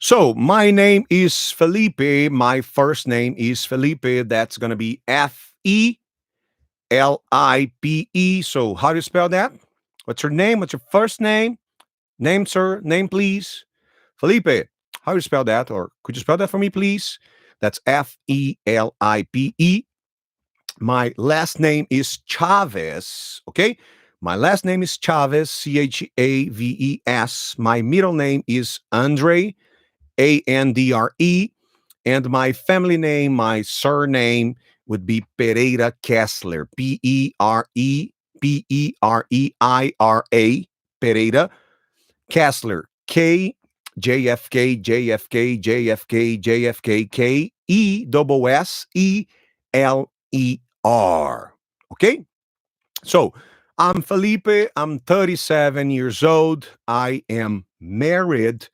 So my name is Felipe. My first name is Felipe. That's going to be Felipe. So how do you spell that? What's your name? What's your first name? Name, sir. Name, please. Felipe. How do you spell that? Or could you spell that for me, please? That's Felipe. My last name is Chavez. Okay. My last name is Chavez, Chaves. My middle name is Andre, Andre. And my family name, my surname would be Pereira Kessler, Pereira, Pereira Kessler, Kessler. Okay? So I'm Felipe. I'm 37 years old. I am married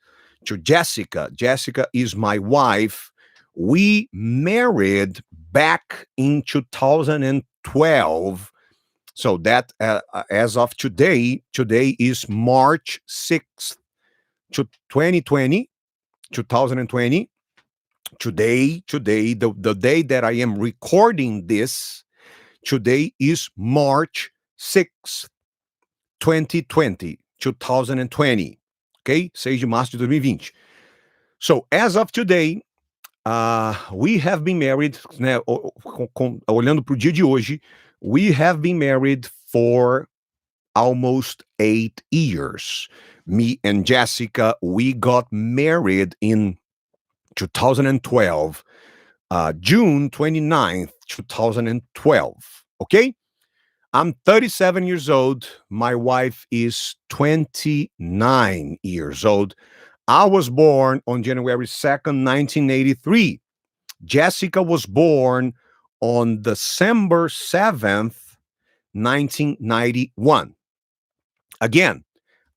to Jessica. Jessica is my wife. We married back in 2012. So that as of today is March 6th, 2020, 2020. Today, the day that I am recording this, today is March 6th, 2020. Ok? 6 de março de 2020. So, as of today, we have been married, né, olhando para o dia de hoje, we have been married for almost 8 years. Me and Jessica, we got married in 2012, June 29th, 2012. Okay? I'm 37 years old. My wife is 29 years old. I was born on January 2nd, 1983. Jessica was born on December 7th, 1991. Again,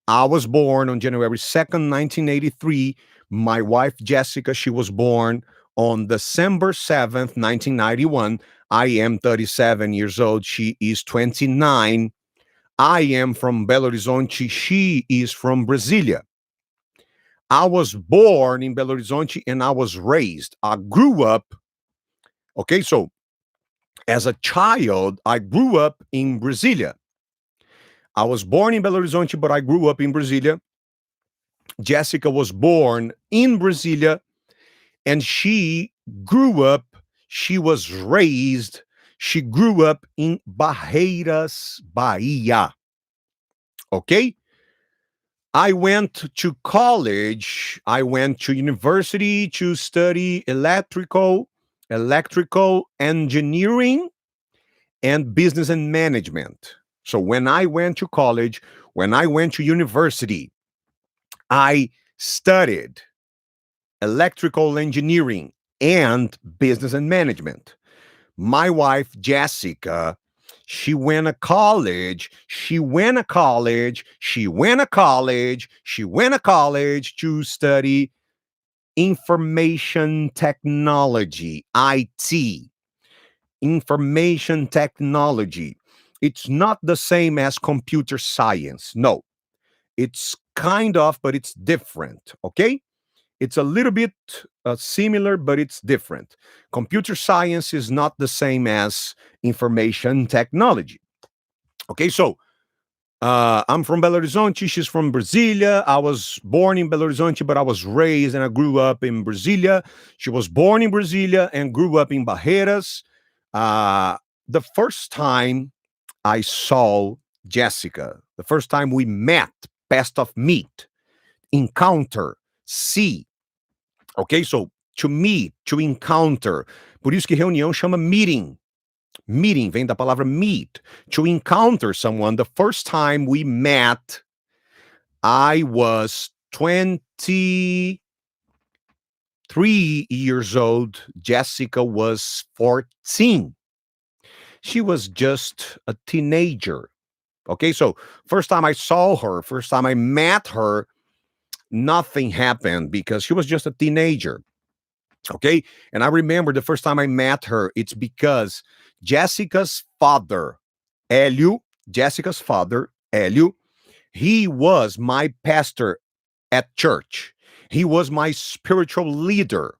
I was born on January 2nd, 1983. My wife, Jessica, she was born on December 7th, 1991. I am 37 years old. She is 29. I am from Belo Horizonte. She is from Brasilia. I was born in Belo Horizonte and I was raised. I grew up. Okay, so as a child, I grew up in Brasilia. I was born in Belo Horizonte, but I grew up in Brasilia. Jessica was born in Brasilia and she was raised, she grew up in Barreiras, Bahia. Okay? I went to college, I went to university to study electrical engineering and business and management. So when I went to college, when I went to university, I studied electrical engineering and business and management. My wife, Jessica, she went to college to study information technology, IT, information technology. It's not the same as computer science. No, it's kind of, but it's different. Okay. It's a little bit similar, but it's different. Computer science is not the same as information technology. Okay, so I'm from Belo Horizonte. She's from Brasilia. I was born in Belo Horizonte, but I was raised and I grew up in Brasilia. She was born in Brasilia and grew up in Barreiras. The first time I saw Jessica, the first time we met, best of meet, encounter, see. Ok? So, to meet, to encounter. Por isso que reunião chama meeting. Meeting vem da palavra meet. To encounter someone, the first time we met, I was 23 years old. Jessica was 14. She was just a teenager. Okay, so first time I saw her, first time I met her, nothing happened because she was just a teenager. Okay. And I remember the first time I met her, it's because Jessica's father, Hélio, Jessica's father, Hélio, he was my pastor at church. He was my spiritual leader.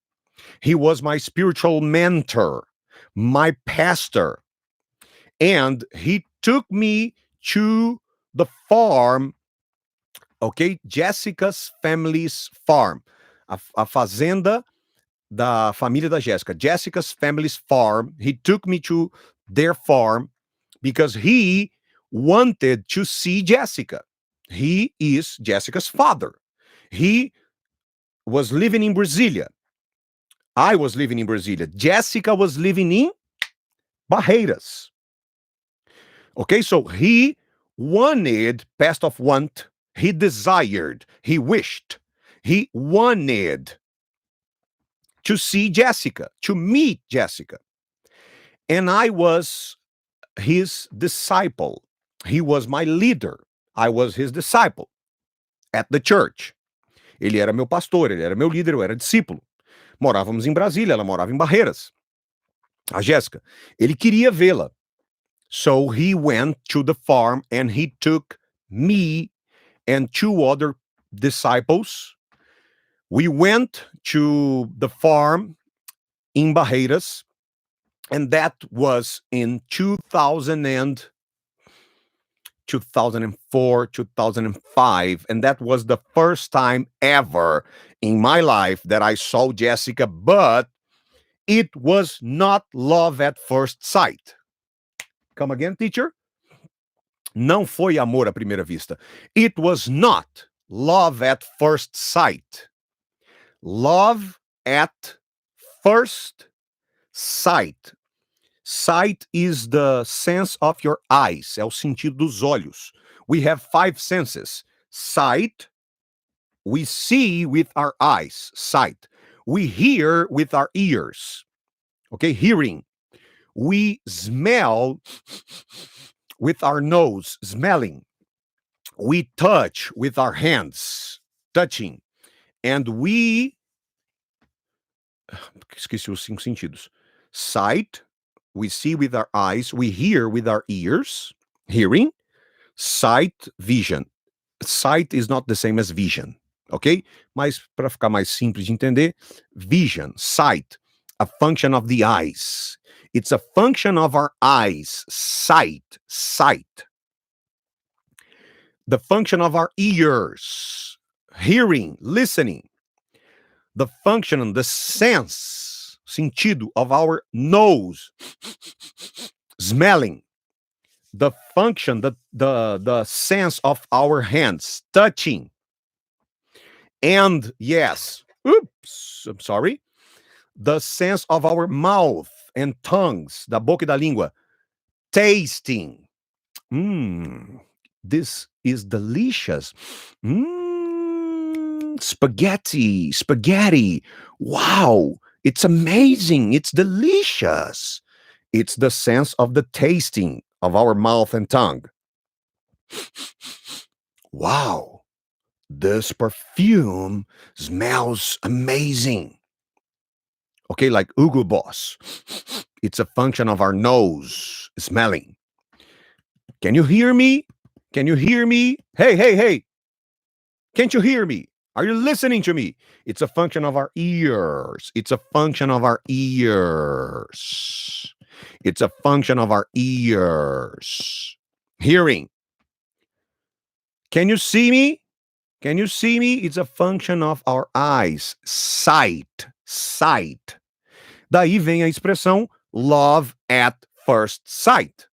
He was my spiritual mentor, my pastor. And he took me to the farm, okay? Jessica's family's farm. A fazenda da família da Jéssica. Jessica's family's farm. He took me to their farm because he wanted to see Jessica. He is Jessica's father. He was living in Brasília. I was living in Brasília. Jessica was living in Barreiras. Okay, so he wanted, past of want, he desired, he wished, he wanted to see Jessica, to meet Jessica. And I was his disciple. He was my leader. I was his disciple at the church. Ele era meu pastor, ele era meu líder, eu era discípulo. Morávamos em Brasília, ela morava em Barreiras. A Jéssica. Ele queria vê-la. So he went to the farm and he took me and two other disciples. We went to the farm in Barreiras, and that was in 2004, 2005. And that was the first time ever in my life that I saw Jessica, but it was not love at first sight. Come again, teacher? Não foi amor à primeira vista. It was not love at first sight. Love at first sight. Sight is the sense of your eyes. É o sentido dos olhos. We have 5 senses. Sight, we see with our eyes. Sight. We hear with our ears. Okay, hearing. We smell with our nose, smelling. We touch with our hands, touching. And we... Esqueci os 5 sentidos. Sight, we see with our eyes. We hear with our ears, hearing. Sight, vision. Sight is not the same as vision, ok? Mas, para ficar mais simples de entender, vision, sight, a function of the eyes. It's a function of our eyes, sight. The function of our ears, hearing, listening. The function, the sense, sentido of our nose, smelling. The function, the sense of our hands, touching. And yes, oops, I'm sorry. The sense of our mouth and tongues, da boca e da língua, tasting. This is delicious. Spaghetti. Wow, it's amazing. It's delicious. It's the sense of the tasting of our mouth and tongue. Wow, this perfume smells amazing. Okay, like Hugo Boss. It's a function of our nose, smelling. Can you hear me? Can you hear me? Hey. Can't you hear me? Are you listening to me? It's a function of our ears. It's a function of our ears. It's a function of our ears. Hearing. Can you see me? Can you see me? It's a function of our eyes. Sight. Daí vem a expressão love at first sight.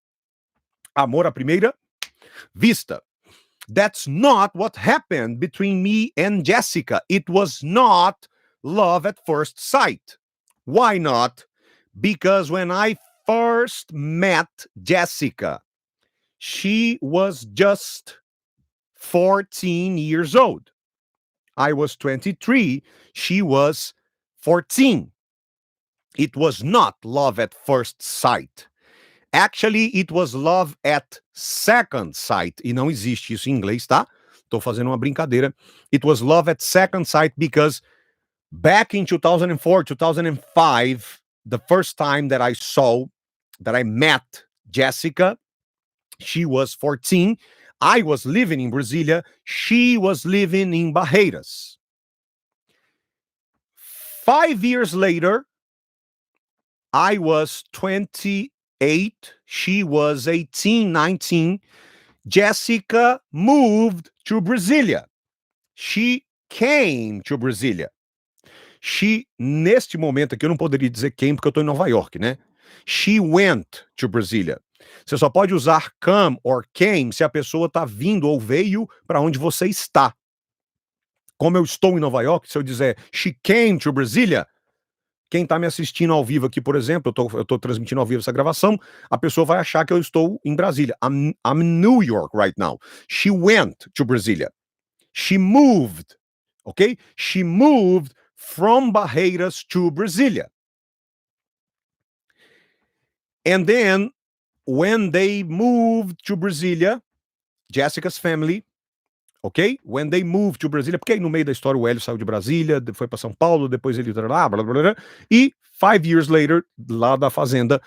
Amor à primeira vista. That's not what happened between me and Jessica. It was not love at first sight. Why not? Because when I first met Jessica, she was just 14 years old. I was 23. She was 14. It was not love at first sight. Actually, it was love at second sight. E não existe isso em inglês, tá? Tô fazendo uma brincadeira. It was love at second sight because back in 2004, 2005, the first time that I met Jessica, she was 14. I was living in Brasília. She was living in Barreiras. 5 years later, I was 28, she was 18, 19. Jessica moved to Brasília. She came to Brasília. She, neste momento aqui, eu não poderia dizer came porque eu estou em Nova York, né? She went to Brasília. Você só pode usar come or came se a pessoa está vindo ou veio para onde você está. Como eu estou em Nova York, se eu dizer she came to Brasília, quem está me assistindo ao vivo aqui, por exemplo, eu tô transmitindo ao vivo essa gravação, a pessoa vai achar que eu estou em Brasília. I'm in New York right now. She went to Brasília. She moved, okay? She moved from Barreiras to Brasília. And then, when they moved to Brasília, Jessica's family, ok? When they moved to Brasília, porque aí no meio da história o Hélio saiu de Brasília, foi para São Paulo, depois ele blá, blá, blá, blá, e 5 years later, lá da fazenda,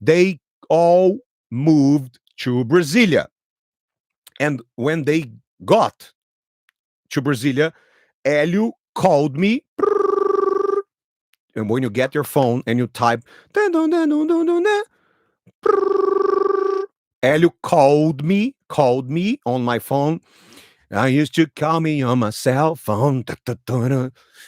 they all moved to Brasília. And when they got to Brasília, Hélio called me. And when you get your phone and you type, Hélio called me on my phone. I used to call me on my cell phone.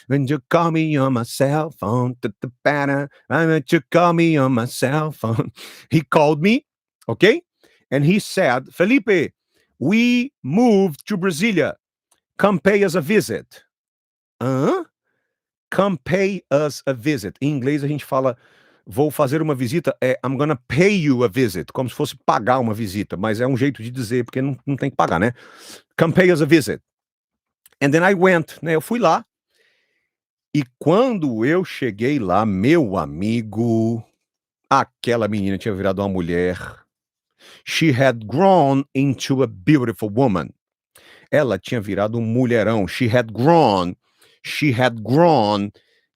When you call me on my cell phone. I want you call me on my cell phone. He called me, okay? And he said, Felipe, we moved to Brasília. Come pay us a visit. Come pay us a visit. Em inglês a gente fala, vou fazer uma visita, I'm gonna pay you a visit, como se fosse pagar uma visita, mas é um jeito de dizer, porque não tem que pagar, né? Come pay us a visit. And then I went, né? Eu fui lá. E quando eu cheguei lá, meu amigo, aquela menina tinha virado uma mulher. She had grown into a beautiful woman. Ela tinha virado um mulherão. She had grown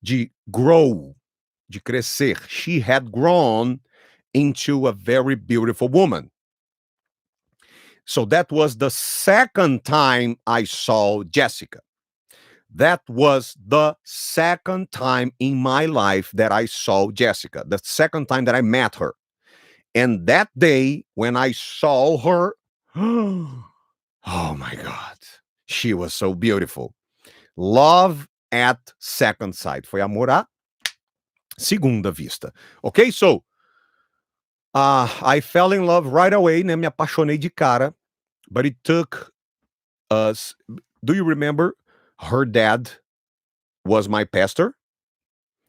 de grow, de crescer. She had grown into a very beautiful woman. So that was the second time I saw Jessica. That was the second time in my life that I saw Jessica, the second time that I met her. And that day, when I saw her, oh my God, she was so beautiful. Love at second sight. Foi amor à segunda vista. Okay, so I fell in love right away, né? Me apaixonei de cara, but it took us. Do you remember? Her dad was my pastor.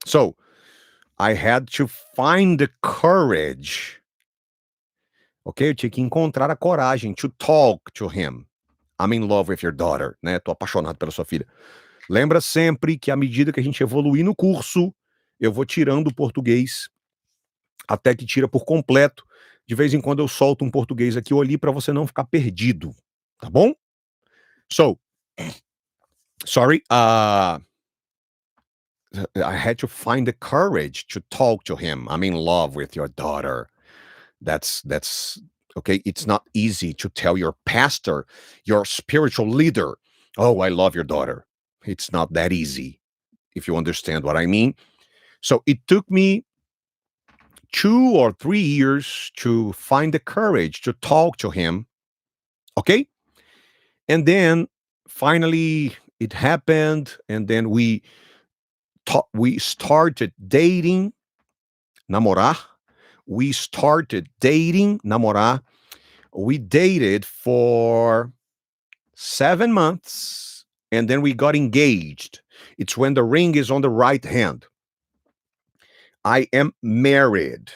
So I had to find the courage. Ok? Eu tinha que encontrar a coragem to talk to him. I'm in love with your daughter, né? Tô apaixonado pela sua filha. Lembra sempre que à medida que a gente evoluir no curso, eu vou tirando o português até que tira por completo. De vez em quando eu solto um português aqui ou ali para você não ficar perdido, tá bom? So, sorry, I had to find the courage to talk to him. I'm in love with your daughter. That's okay. It's not easy to tell your pastor, your spiritual leader, oh, I love your daughter. It's not that easy, if you understand what I mean. So it took me 2 or 3 years to find the courage to talk to him. Okay. And then finally it happened. And then we started dating, namorar. We started dating, namorar. We dated for 7 months, and then we got engaged. It's when the ring is on the right hand. I am married.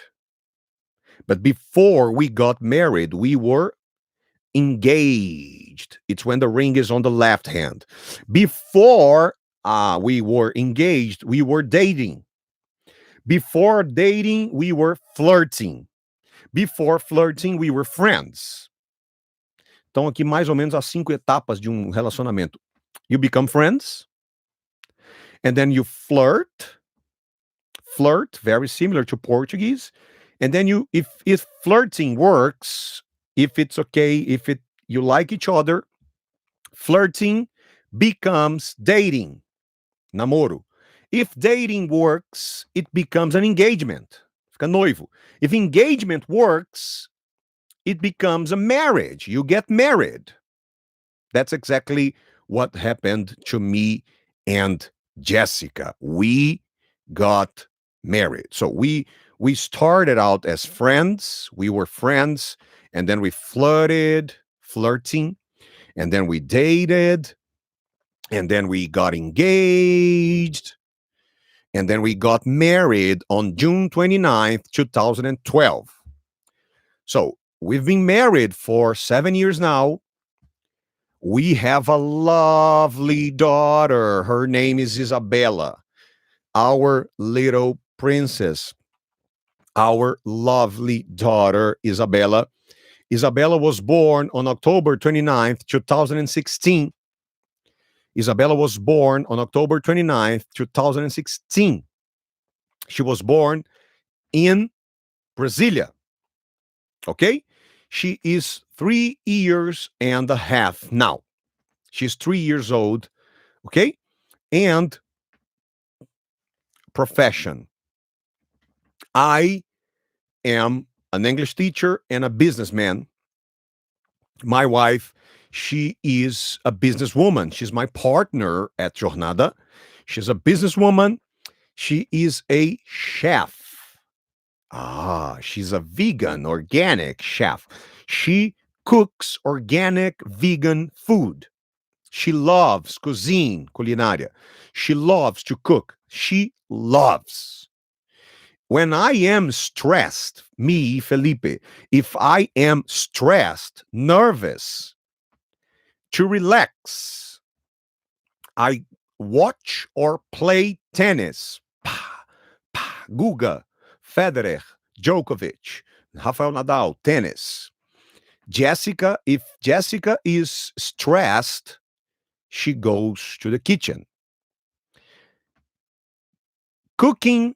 But before we got married, we were engaged. It's when the ring is on the left hand. Before we were engaged, we were dating. Before dating, we were flirting. Before flirting, we were friends. Então, aqui mais ou menos as 5 etapas de um relacionamento. You become friends. And then you flirt. Flirt, very similar to Portuguese. And then if flirting works, if it's okay, you like each other, flirting becomes dating, namoro. If dating works, it becomes an engagement. Fica noivo. If engagement works, it becomes a marriage. You get married. That's exactly what happened to me and Jessica. We got married. So we started out as friends. We were friends, and then we flirting, and then we dated, and then we got engaged, and then we got married on June 29th, 2012. So we've been married for 7 years now. We have a lovely daughter. Her name is Isabella, our little princess, our lovely daughter, Isabella. Isabella was born on October 29th, 2016. Isabella was born on October 29th, 2016. She was born in Brasilia. Okay? She is 3 years and a half now. She's 3 years old. Okay? And profession. I am an English teacher and a businessman. My wife, she is a businesswoman. She's my partner at Jornada. She's a businesswoman. She is a chef. She's a vegan, organic chef. She cooks organic vegan food. She loves culinária. She loves to cook. She loves. When I am stressed, me, Felipe, if I am stressed, nervous, to relax, I watch or play tennis. Guga, Federer, Djokovic, Rafael Nadal, tennis. Jessica, if Jessica is stressed, she goes to the kitchen. Cooking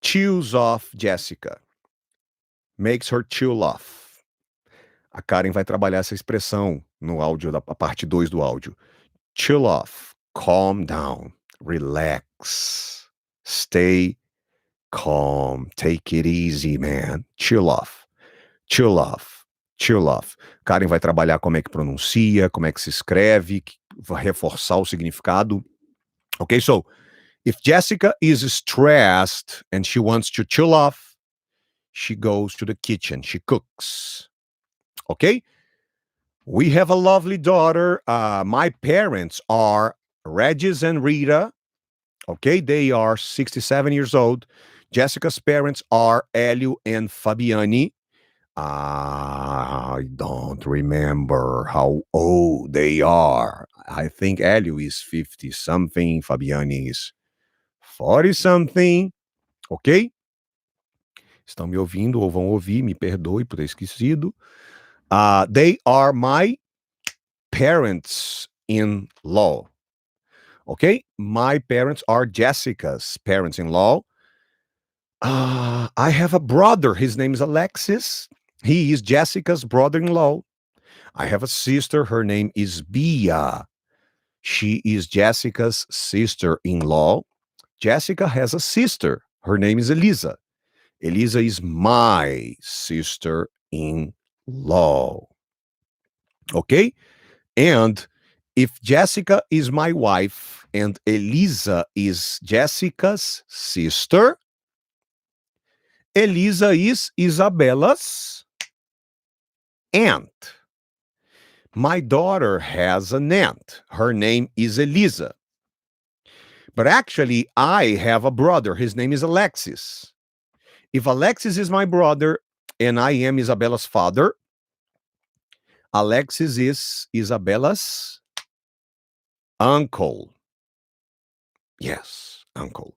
chills off Jessica. Makes her chill off. A Karen vai trabalhar essa expressão no áudio, a parte 2 do áudio. Chill off, calm down, relax, stay calm, take it easy, man. Chill off, chill off, chill off. Karen vai trabalhar como é que pronuncia, como é que se escreve, vai reforçar o significado. Okay, so if Jessica is stressed and she wants to chill off, she goes to the kitchen, she cooks. Okay? We have a lovely daughter. My parents are Regis and Rita. Okay, they are 67 years old. Jessica's parents are Hélio and Fabiani. I don't remember how old they are. I think Hélio is 50 something, Fabiani is 40 something. Ok? Estão me ouvindo ou vão ouvir, me perdoe por ter esquecido. They are my parents-in-law. Okay? My parents are Jessica's parents-in-law. I have a brother. His name is Alexis. He is Jessica's brother-in-law. I have a sister. Her name is Bia. She is Jessica's sister-in-law. Jessica has a sister. Her name is Elisa. Elisa is my sister-in-law. Okay? And if Jessica is my wife and Elisa is Jessica's sister, Elisa is Isabella's aunt. My daughter has an aunt. Her name is Elisa. But actually, I have a brother. His name is Alexis. If Alexis is my brother and I am Isabella's father, Alexis is Isabella's uncle. Yes, uncle.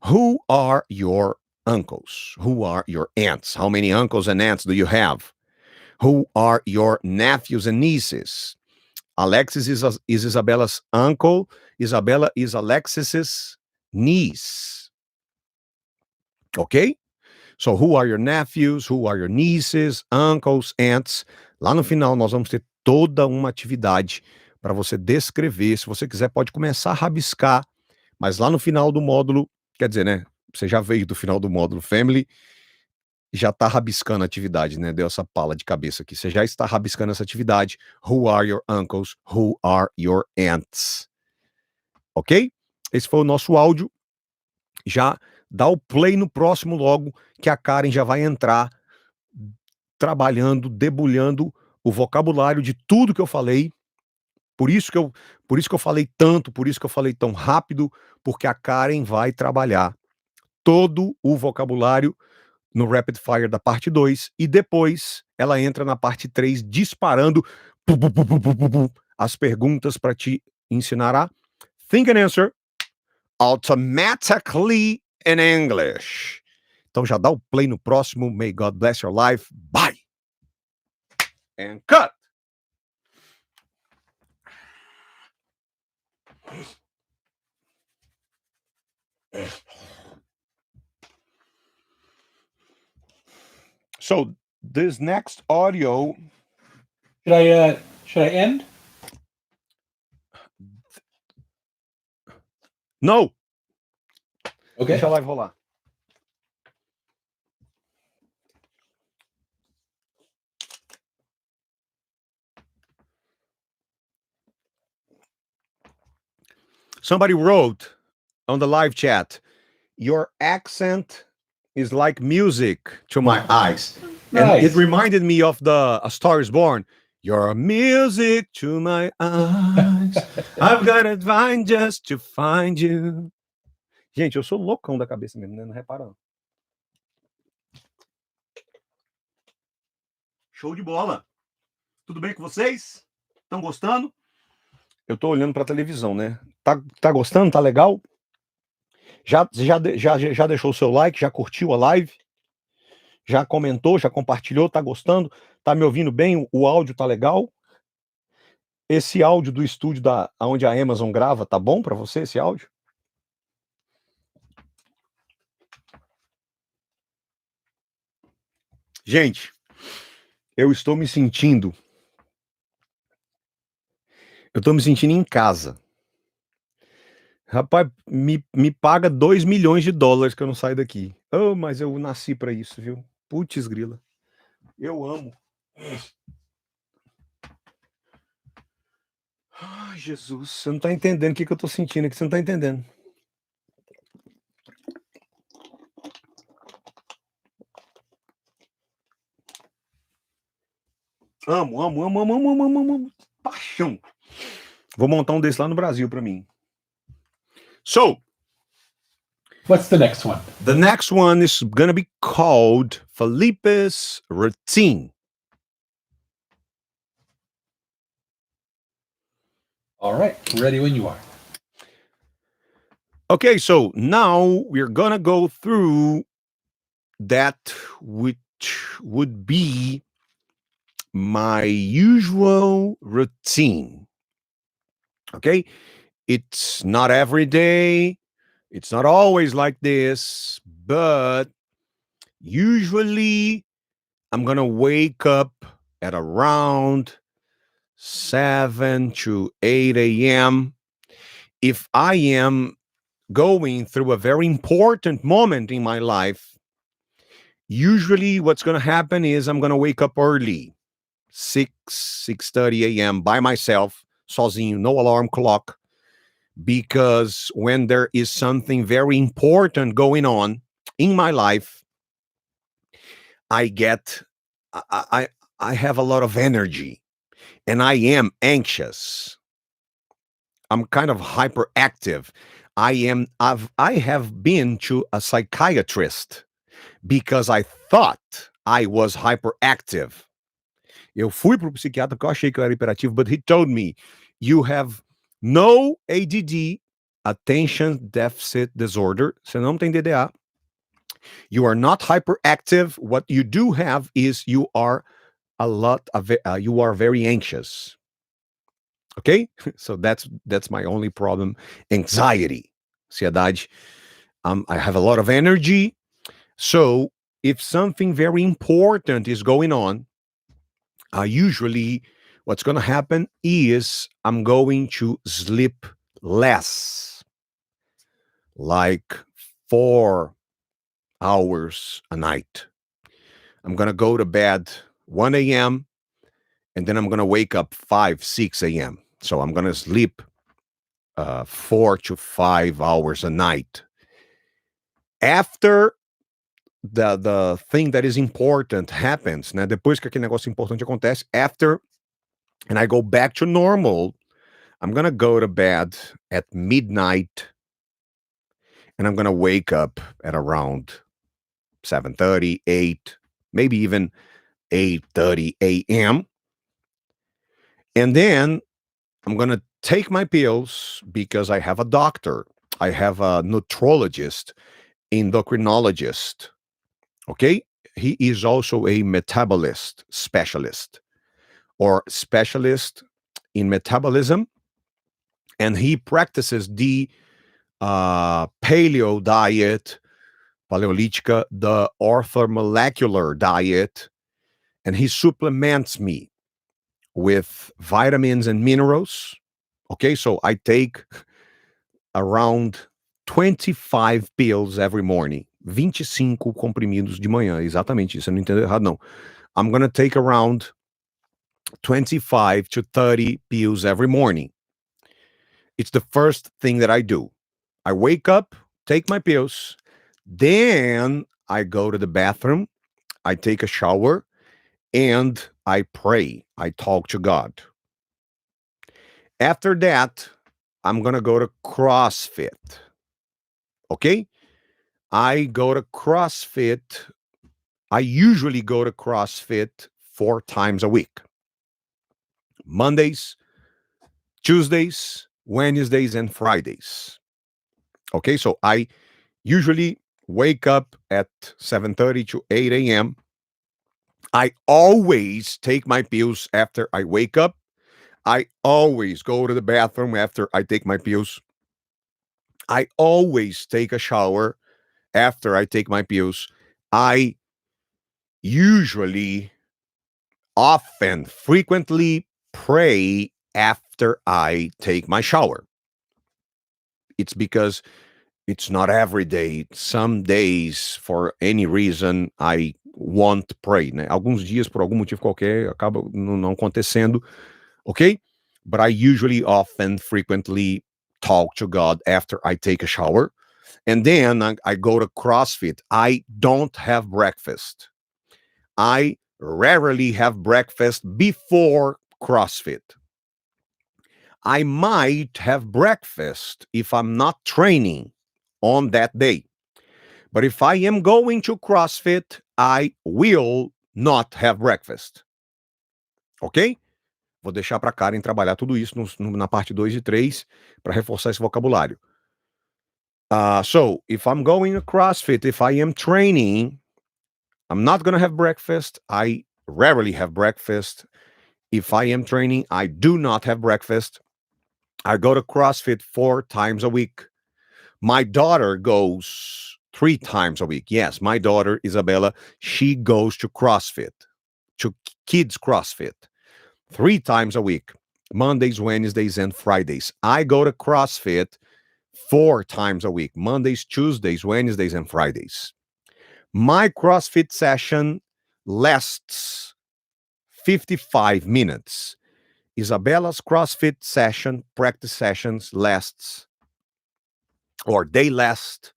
Who are your uncles? Who are your aunts? How many uncles and aunts do you have? Who are your nephews and nieces? Alexis is Isabella's uncle. Isabella is Alexis's niece. Okay? So, who are your nephews? Who are your nieces, uncles, aunts? Lá no final, nós vamos ter toda uma atividade para você descrever. Se você quiser, pode começar a rabiscar, mas lá no final do módulo, quer dizer, né? Você já veio do final do módulo Family, já está rabiscando a atividade, né? Deu essa pala de cabeça aqui. Você já está rabiscando essa atividade. Who are your uncles? Who are your aunts? Ok? Esse foi o nosso áudio. Já dá o play no próximo logo, que a Karen já vai entrar trabalhando, debulhando o vocabulário de tudo que eu falei. Por isso que eu falei tanto, por isso que eu falei tão rápido, porque a Karen vai trabalhar todo o vocabulário no Rapid Fire da parte 2 e depois ela entra na parte 3 disparando as perguntas para te ensinar a think and answer automatically in English. Então já dá o play no próximo. May God bless your life. Bye. And cut. So this next audio. Should I end? No. Okay. Deixa a live rolar. Somebody wrote on the live chat, your accent is like music to my eyes. And Nice. it reminded me of the A Star is Born. You're music to my eyes. I've got a vine just to find you. Gente, eu sou loucão da cabeça mesmo, né? Não reparam. Show de bola. Tudo bem com vocês? Estão gostando? Eu tô olhando pra televisão, né? Tá gostando? Tá legal? Já deixou o seu like? Já curtiu a live? Já comentou? Já compartilhou? Tá gostando? Tá me ouvindo bem? O áudio tá legal? Esse áudio do estúdio onde a Amazon grava, tá bom pra você, esse áudio? Gente, eu estou me sentindo em casa. Rapaz, me paga 2 milhões de dólares que eu não saio daqui. Oh, mas eu nasci pra isso, viu? Putz grila. Eu amo. Ai, Jesus, você não tá entendendo o que eu tô sentindo aqui, você não tá entendendo. Amo. Paixão. Vou montar um desse lá no Brasil pra mim. So, What's the next one? the next one is gonna be called Felipe's Routine. All right, ready when you are. Okay, so now we're gonna go through that, which would be my usual routine. Okay, it's not every day, it's not always like this, but usually I'm gonna wake up at around 7 to 8 a.m. If I am going through a very important moment in my life, usually what's going to happen is I'm going to wake up early, 6:30 a.m. by myself, sozinho, no alarm clock, because when there is something very important going on in my life, I have a lot of energy and I am anxious. I'm kind of hyperactive. I have been to a psychiatrist because I thought I was hyperactive. Eu fui pro psiquiatra porque eu achei que eu era hiperativo, but he told me, you have no ADD, attention deficit disorder. Você não tem DDA. You are not hyperactive. What you do have is you are very anxious. Okay? So that's my only problem. Anxiety. Ansiedade. I have a lot of energy. So if something very important is going on, usually what's going to happen is I'm going to sleep less, like 4 hours a night. I'm going to go to bed 1 a.m. and then I'm going to wake up 5, 6 a.m. So I'm going to sleep 4 to 5 hours a night. After the thing that is important happens, né? Depois que aquele negócio importante acontece, after, and I go back to normal, I'm going to go to bed at midnight and I'm going to wake up at around 7:30, 8, maybe even 8:30 a.m. And then I'm going to take my pills because I have a doctor. I have a nutrologist, endocrinologist. Okay? He is also a metabolist specialist or specialist in metabolism. And he practices the paleo diet, paleolítica, the orthomolecular diet, and he supplements me with vitamins and minerals. Okay, so I take around 25 pills every morning. 25 comprimidos de manhã, exatamente isso, eu não entendo errado não. I'm gonna take around 25 to 30 pills every morning. It's the first thing that I do. I wake up, take my pills, then I go to the bathroom, I take a shower, and I pray. I talk to God. After that, I'm going to go to CrossFit. Okay? I go to CrossFit. I usually go to CrossFit 4 times a week. Mondays, Tuesdays, Wednesdays, and Fridays. Okay, so I usually wake up at 7:30 to 8 a.m. I always take my pills after I wake up. I always go to the bathroom after I take my pills. I always take a shower after I take my pills. I usually, often, frequently pray after I take my shower. It's because it's not every day. Some days, for any reason, I won't pray, né? Alguns dias, por algum motivo qualquer, acaba não acontecendo, okay? But I usually, often, frequently talk to God after I take a shower. And then I go to CrossFit. I don't have breakfast. I rarely have breakfast before CrossFit. I might have breakfast if I'm not training on that day. But if I am going to CrossFit, I will not have breakfast. Ok? Vou deixar para Karen trabalhar tudo isso na parte 2 e 3 para reforçar esse vocabulário. So, if I'm going to CrossFit, if I am training, I'm not going to have breakfast. I rarely have breakfast. If I am training, I do not have breakfast. I go to CrossFit 4 times a week. My daughter goes 3 times a week. Yes, my daughter, Isabella, she goes to CrossFit, to kids CrossFit, 3 times a week, Mondays, Wednesdays, and Fridays. I go to CrossFit 4 times a week, Mondays, Tuesdays, Wednesdays, and Fridays. My CrossFit session lasts 55 minutes. Isabella's CrossFit session, practice sessions lasts, or they last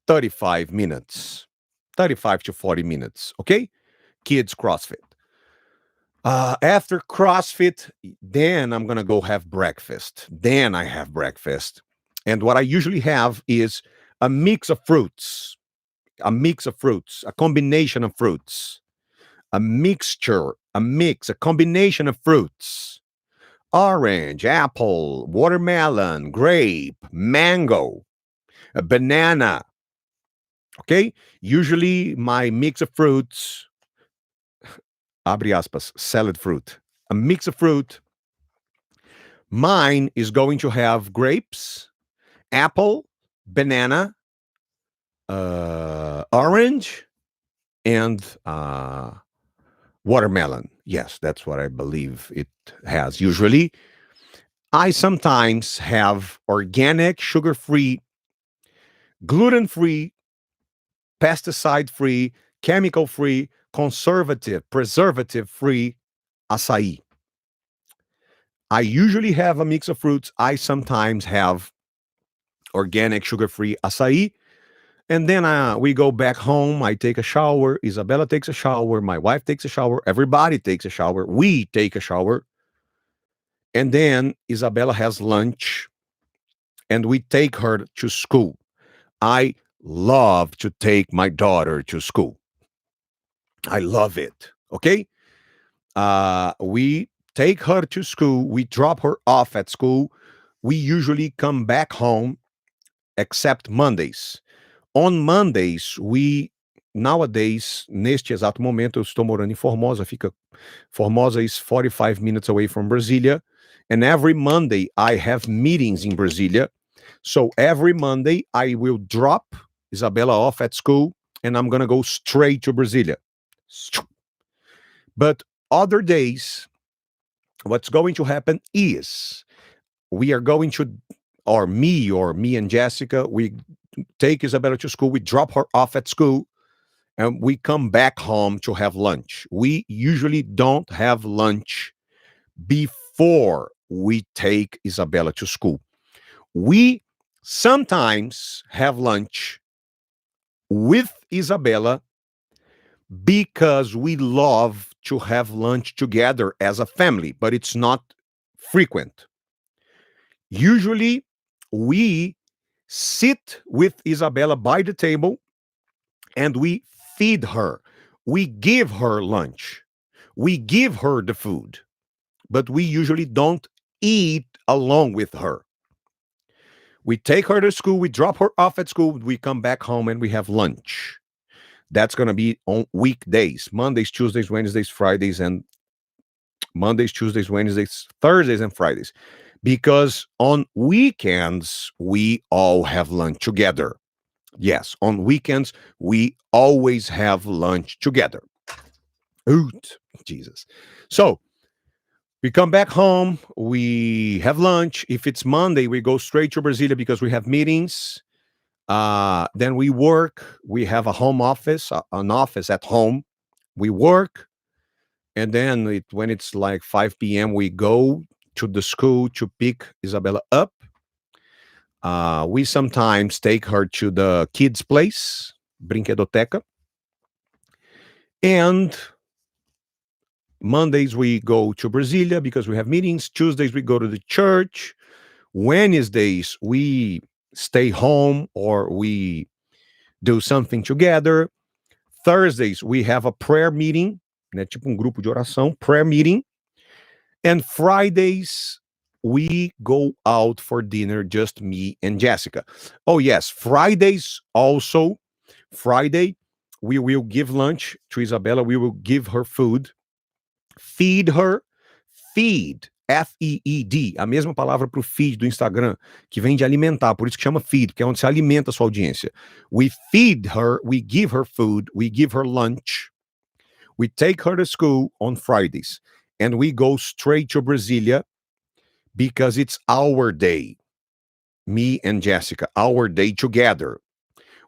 35 minutes, 35 to 40 minutes, okay? Kids CrossFit. After CrossFit, then I'm going to go have breakfast. Then I have breakfast. And what I usually have is a mix of fruits, a combination of fruits, a combination of fruits. Orange, apple, watermelon, grape, mango, a banana. Okay? Usually my mix of fruits, abre aspas, salad fruit, a mix of fruit. Mine is going to have grapes, apple, banana, orange, and Watermelon. Yes, that's what I believe it has. Usually, I sometimes have organic, sugar free, gluten free, pesticide free, chemical free, conservative, preservative free acai. I usually have a mix of fruits. I sometimes have organic, sugar free acai. And then we go back home. I take a shower. Isabella takes a shower. My wife takes a shower. Everybody takes a shower. We take a shower. And then Isabella has lunch and we take her to school. I love to take my daughter to school. I love it. Okay. We take her to school. We drop her off at school. We usually come back home, except Mondays. On Mondays, nowadays, neste exato momento, eu estou morando em Formosa. Formosa is 45 minutes away from Brasilia. And every Monday, I have meetings in Brasilia. So every Monday, I will drop Isabella off at school and I'm going to go straight to Brasilia. But other days, what's going to happen is we are going to, or me and Jessica, we take Isabella to school, we drop her off at school, and we come back home to have lunch. We usually don't have lunch before we take Isabella to school. We sometimes have lunch with Isabella because we love to have lunch together as a family, but it's not frequent. Usually, we sit with Isabella by the table and we feed her. We give her lunch. We give her the food, but we usually don't eat along with her. We take her to school, we drop her off at school, we come back home and we have lunch. That's going to be on weekdays, Mondays, Tuesdays, Wednesdays, Fridays, and Mondays, Tuesdays, Wednesdays, Thursdays, and Fridays. Because on weekends, we all have lunch together. Yes, on weekends, we always have lunch together. Oot, Jesus. So we come back home, we have lunch. If it's Monday, we go straight to Brasilia because we have meetings. Then we work. We have a home office, an office at home. We work. And then when it's like 5 p.m., we go to the school to pick Isabella up. We sometimes take her to the kids' place, Brinquedoteca. And Mondays, we go to Brasilia because we have meetings. Tuesdays, we go to the church. Wednesdays, we stay home or we do something together. Thursdays, we have a prayer meeting, né? Tipo grupo de oração, prayer meeting. And Fridays, we go out for dinner, just me and Jessica. Oh, yes, Fridays also. Friday, we will give lunch to Isabella. We will give her food, feed her, feed, F-E-E-D, a mesma palavra para o feed do Instagram, que vem de alimentar, por isso que chama feed, que é onde se alimenta a sua audiência. We feed her, we give her food, we give her lunch, we take her to school on Fridays, and we go straight to Brasilia because it's our day, me and Jessica, our day together.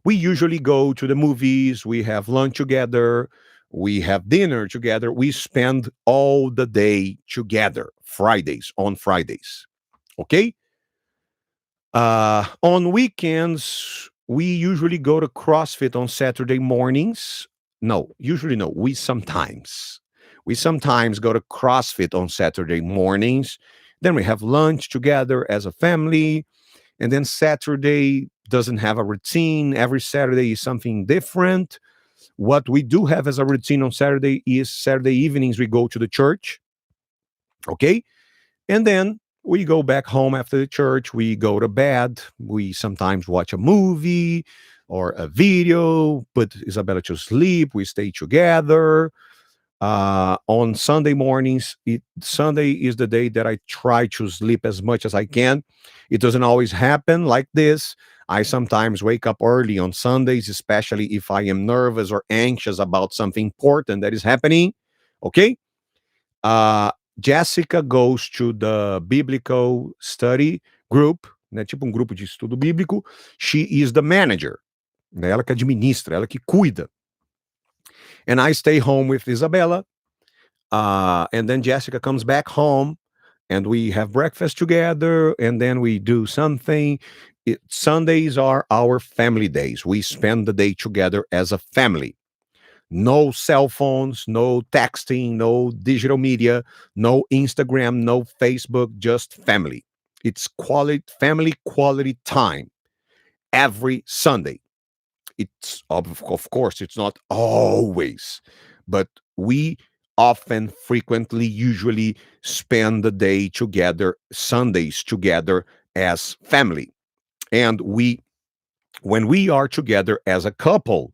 We usually go to the movies, we have lunch together, we have dinner together, we spend all the day together, on Fridays, okay? On weekends, we usually go to CrossFit on Saturday mornings. No, usually no, we sometimes go to CrossFit on Saturday mornings. Then we have lunch together as a family. And then Saturday doesn't have a routine. Every Saturday is something different. What we do have as a routine on Saturday is Saturday evenings, we go to the church. Okay. And then we go back home after the church. We go to bed. We sometimes watch a movie or a video, put Isabella to sleep. We stay together. On Sunday mornings, Sunday is the day that I try to sleep as much as I can. It doesn't always happen like this. I sometimes wake up early on Sundays, especially if I am nervous or anxious about something important that is happening. okay? Jessica goes to the biblical study group, né? Tipo um grupo de estudo bíblico. She is the manager, né? Ela que administra, ela que cuida. And I stay home with Isabella. And then Jessica comes back home and we have breakfast together and then we do something. Sundays are our family days. We spend the day together as a family. No cell phones, no texting, no digital media, no Instagram, no Facebook, just family. It's family quality time every Sunday. It's of course it's not always, but we often, frequently, usually spend the day together, Sundays together as family. And when we are together as a couple,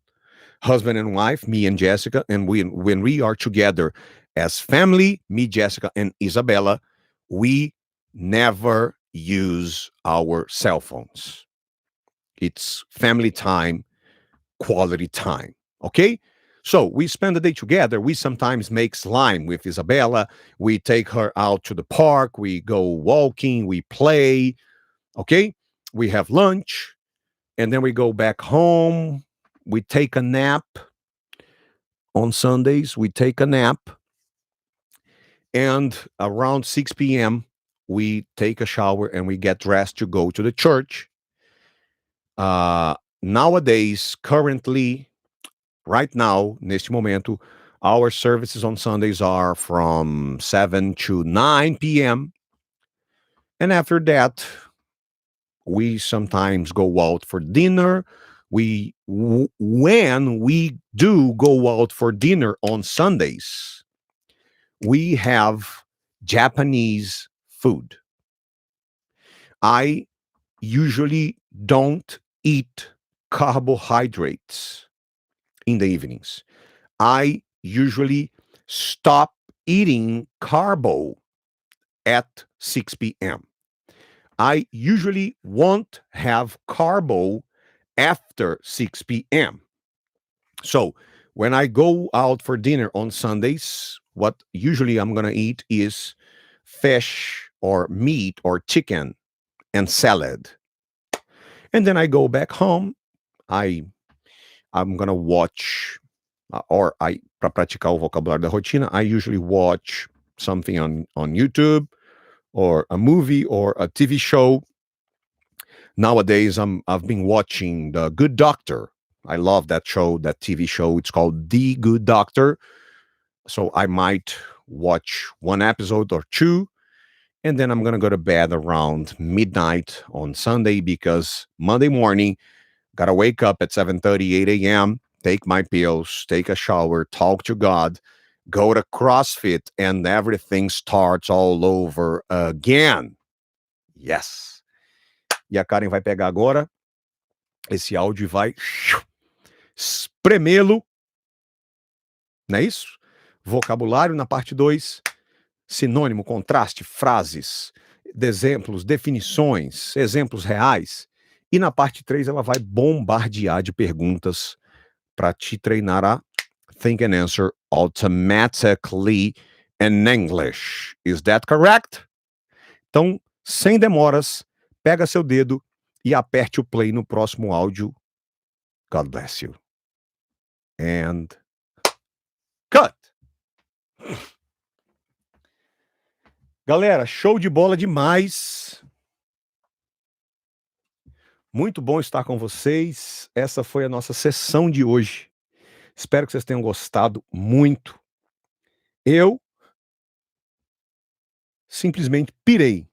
husband and wife, me and Jessica, and when we are together as family, me, Jessica, and Isabella, we never use our cell phones. It's family time, quality time. Okay? So we spend the day together. We sometimes make slime with Isabella. We take her out to the park. We go walking. We play. Okay? We have lunch. And then we go back home. We take a nap. On Sundays, we take a nap. And around 6 p.m., we take a shower and we get dressed to go to the church. Nowadays, currently, right now, neste momento, our services on Sundays are from 7 to 9 p.m. And after that, we sometimes go out for dinner. When we do go out for dinner on Sundays, we have Japanese food. I usually don't eat carbohydrates in the evenings. I usually stop eating carbo at 6 p.m. I usually won't have carbo after 6 p.m. So when I go out for dinner on Sundays, what usually I'm going to eat is fish or meat or chicken and salad. And then I go back home. I'm going to watch, para praticar o vocabulário da rotina, I usually watch something on YouTube or a movie or a TV show. Nowadays, I've been watching The Good Doctor. I love that show, that TV show. It's called The Good Doctor. So I might watch one episode or two, and then I'm going to go to bed around midnight on Sunday because Monday morning, got to wake up at 7:30, 8 a.m., take my pills, take a shower, talk to God, go to CrossFit, and everything starts all over again. Yes. E a Karen vai pegar agora esse áudio e vai espremê-lo. Não é isso? Vocabulário na parte 2. Sinônimo, contraste, frases, exemplos, definições, exemplos reais. E na parte 3 ela vai bombardear de perguntas para te treinar a think and answer automatically in English. Is that correct? Então, sem demoras, pega seu dedo e aperte o play no próximo áudio. God bless you. And cut! Galera, show de bola demais. Muito bom estar com vocês. Essa foi a nossa sessão de hoje. Espero que vocês tenham gostado muito. Eu simplesmente pirei.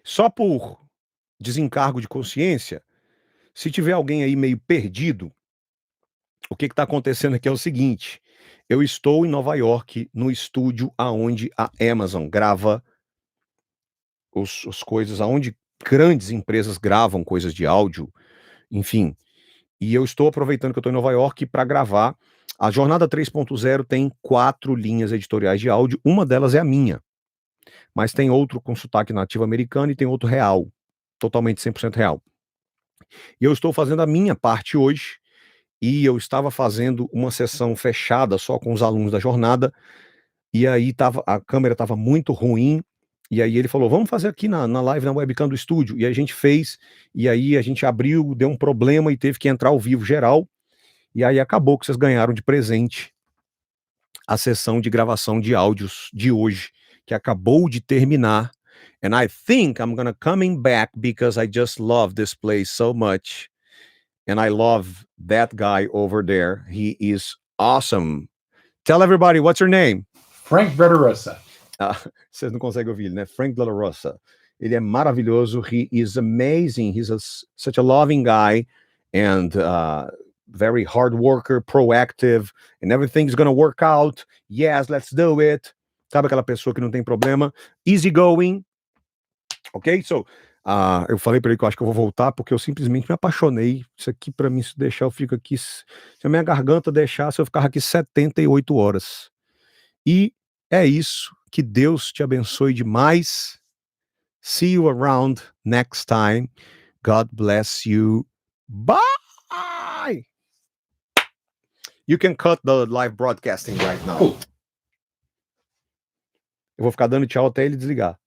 Só por desencargo de consciência, se tiver alguém aí meio perdido, o que está acontecendo aqui é o seguinte: eu estou em Nova York, no estúdio aonde a Amazon grava as coisas, aonde grandes empresas gravam coisas de áudio, enfim. E eu estou aproveitando que eu estou em Nova York para gravar. A Jornada 3.0 tem 4 linhas editoriais de áudio, uma delas é a minha. Mas tem outro com sotaque nativo americano e tem outro real, totalmente 100% real. E eu estou fazendo a minha parte hoje, e eu estava fazendo uma sessão fechada só com os alunos da jornada, E aí a câmera tava muito ruim. E aí ele falou, vamos fazer aqui na live, na webcam do estúdio. E a gente fez, e aí a gente abriu, deu um problema e teve que entrar ao vivo geral. E aí acabou que vocês ganharam de presente a sessão de gravação de áudios de hoje, que acabou de terminar. And I think I'm gonna coming back because I just love this place so much. And I love that guy over there. He is awesome. Tell everybody, what's your name? Frank Verderosa. Vocês não conseguem ouvir ele, né? Frank De La Rosa. Ele é maravilhoso. He is amazing. He's such a loving guy and very hard worker, proactive, and everything's gonna work out. Yes, let's do it. Sabe aquela pessoa que não tem problema? Easy going. Ok? So, eu falei para ele que eu acho que eu vou voltar porque eu simplesmente me apaixonei. Isso aqui, para mim, se deixar, eu fico aqui. Se a minha garganta deixasse, eu ficava aqui 78 horas. E é isso. Que Deus te abençoe demais. See you around next time. God bless you. Bye. You can cut the live broadcasting right now. Cool. Eu vou ficar dando tchau até ele desligar.